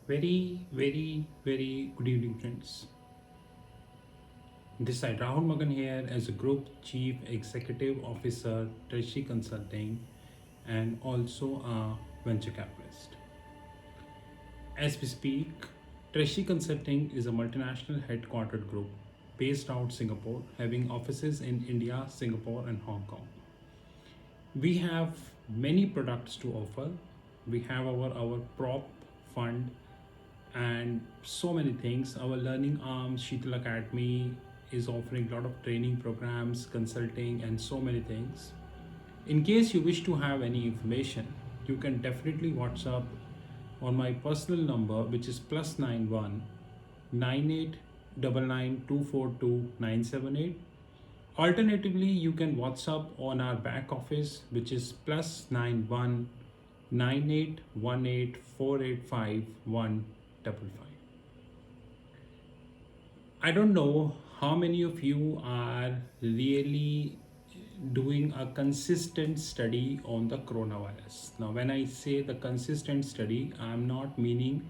Very good evening, friends. This side Rahul Magan here as a Group Chief Executive Officer, Treasury Consulting, and also a venture capitalist. As we speak, Treasury Consulting is a multinational headquartered group based out Singapore, having offices in India, Singapore, and Hong Kong. We have many products to offer. We have our prop fund and so many things. Our learning arm, Sheetal Academy, is offering a lot of training programs, consulting, and so many things. In case you wish to have any information, you can definitely WhatsApp on my personal number, which is +91 9899242978. Alternatively, you can WhatsApp on our back office, which is +91 9818485155. I don't know how many of you are really doing a consistent study on the coronavirus. Now, when I say the consistent study, I'm not meaning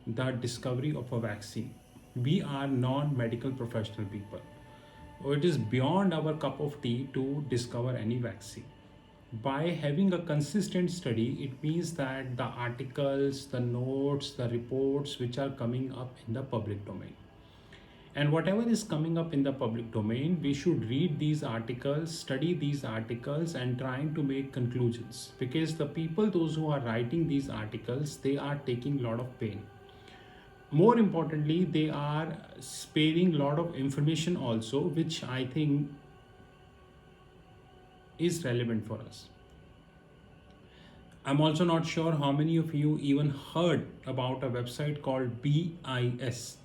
the discovery of a vaccine. We are non medical professional people. It is beyond our cup of tea to discover any vaccine. By having a consistent study, it means that the articles, the notes, the reports which are coming up in the public domain, and whatever is coming up in the public domain, we should read these articles, study these articles, and trying to make conclusions, because the people, those who are writing these articles, they are taking a lot of pain. More importantly, they are sparing a lot of information also, which I think is relevant for us. I'm also not sure how many of you even heard about a website called BIS.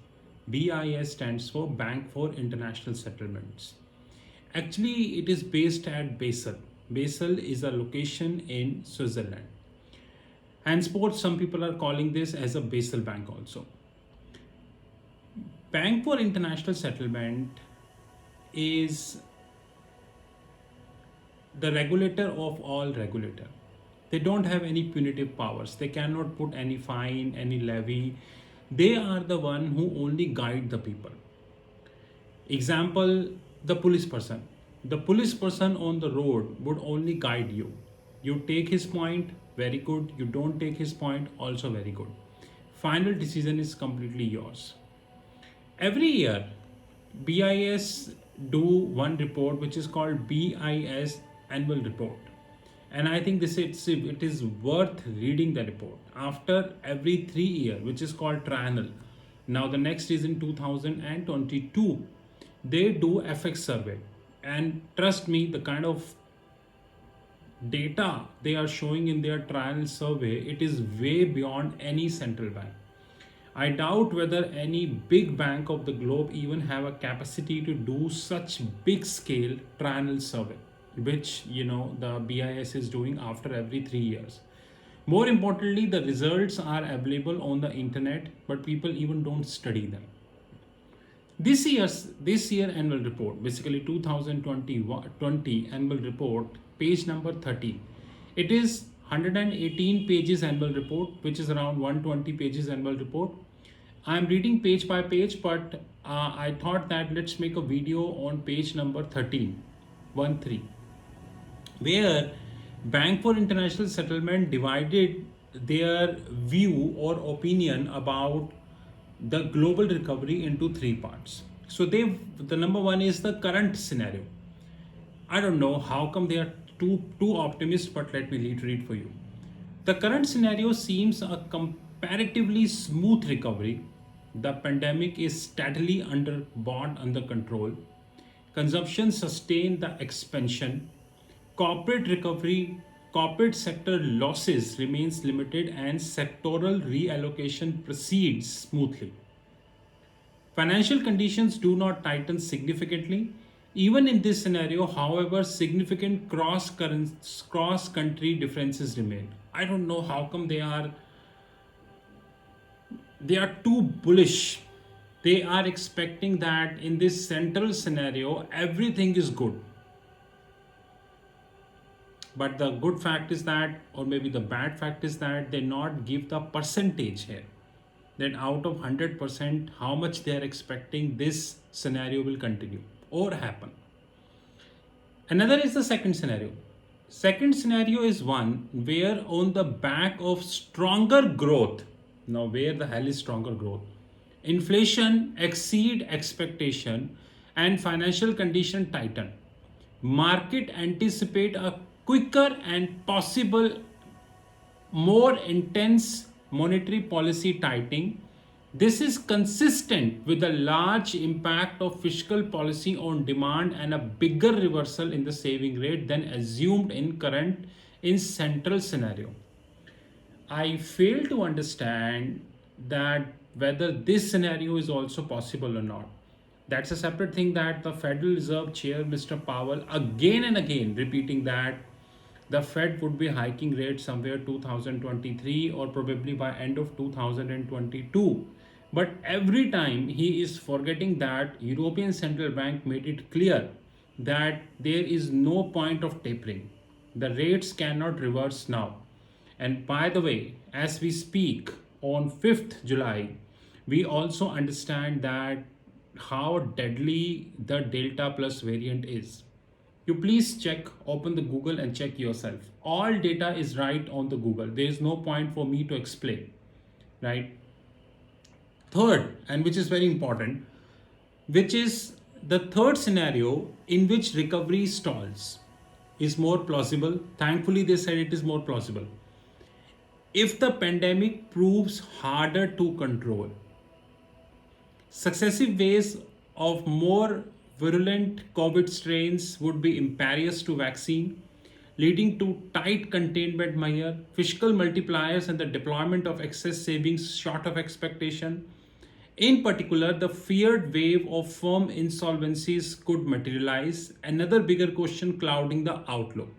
BIS stands for Bank for International Settlements. Actually, it is based at Basel. Basel is a location in Switzerland. Henceforth, some people are calling this as a Basel Bank also. Bank for International Settlement is the regulator of all regulator. They don't have any punitive powers. They cannot put any fine, any levy. They are the one who only guide the people. Example, the police person. The police person on the road would only guide you. You take his point, very good. You don't take his point, also very good. Final decision is completely yours. Every year, BIS do one report which is called BIS Annual Report. And I think it is worth reading the report after every 3 years, which is called triennial. Now the next is in 2022. They do FX survey, and trust me, the kind of data they are showing in their trial survey, it is way beyond any central bank. I doubt whether any big bank of the globe even have a capacity to do such big scale triennial survey, which the BIS is doing after every 3 years. More importantly, the results are available on the internet, but people even don't study them. This year annual report, basically 2020 annual report, page number 30. It is 118 pages annual report, which is around 120 pages annual report. I'm reading page by page, but I thought that let's make a video on page number 13, 13, where Bank for International Settlement divided their view or opinion about the global recovery into three parts. So the number one is the current scenario. I don't know how come they are too optimistic, but let me read for you. The current scenario seems a comparatively smooth recovery. The pandemic is steadily brought under control. Consumption sustained the expansion. Corporate sector losses remains limited, and sectoral reallocation proceeds smoothly. Financial conditions do not tighten significantly. Even in this scenario, however, significant cross-country differences remain. I don't know how come they are too bullish. They are expecting that in this central scenario, everything is good. But the good fact is that, or maybe the bad fact is that they not give the percentage here. that out of 100%, how much they are expecting this scenario will continue or happen. Another is the second scenario. Second scenario is one where on the back of stronger growth, now where the hell is stronger growth? Inflation exceed expectation and financial condition tighten. Market anticipate a quicker and possible more intense monetary policy tightening. This is consistent with the large impact of fiscal policy on demand and a bigger reversal in the saving rate than assumed in central scenario. I fail to understand that whether this scenario is also possible or not. That's a separate thing that the Federal Reserve Chair Mr. Powell again and again repeating that the Fed would be hiking rates somewhere 2023 or probably by end of 2022. But every time he is forgetting that European Central Bank made it clear that there is no point of tapering. The rates cannot reverse now. And by the way, as we speak on 5th July, we also understand that how deadly the Delta Plus variant is. You please check, open the Google and check yourself. All data is right on the Google. There is no point for me to explain, right? Third, and which is very important, which is the third scenario in which recovery stalls is more plausible. Thankfully, they said it is more plausible. If the pandemic proves harder to control, successive waves of more virulent COVID strains would be imperious to vaccine, leading to tight containment measure, fiscal multipliers, and the deployment of excess savings short of expectation. In particular, the feared wave of firm insolvencies could materialize, another bigger question clouding the outlook.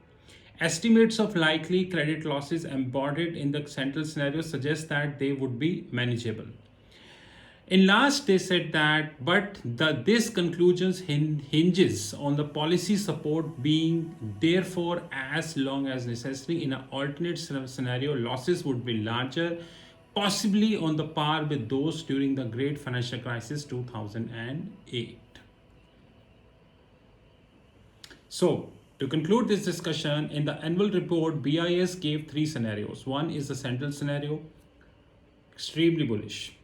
Estimates of likely credit losses embodied in the central scenario suggest that they would be manageable. In last, they said that, this conclusions hinges on the policy support being therefore as long as necessary. In an alternate scenario, losses would be larger, possibly on the par with those during the Great Financial Crisis 2008. So, to conclude this discussion, in the annual report, BIS gave three scenarios. One is the central scenario, extremely bullish.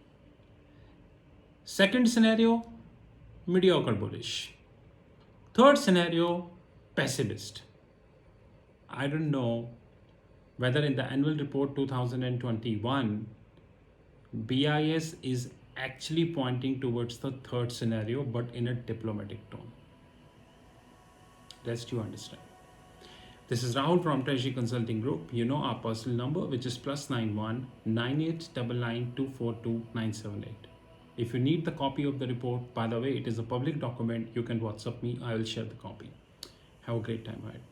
Second scenario, mediocre bullish. Third scenario, pessimist. I don't know whether in the annual report 2021, BIS is actually pointing towards the third scenario, but in a diplomatic tone. Rest you understand. This is Rahul from Treasury Consulting Group. You know our personal number, which is +91 9899 242 978. If you need the copy of the report, by the way, it is a public document. You can WhatsApp me. I will share the copy. Have a great time ahead.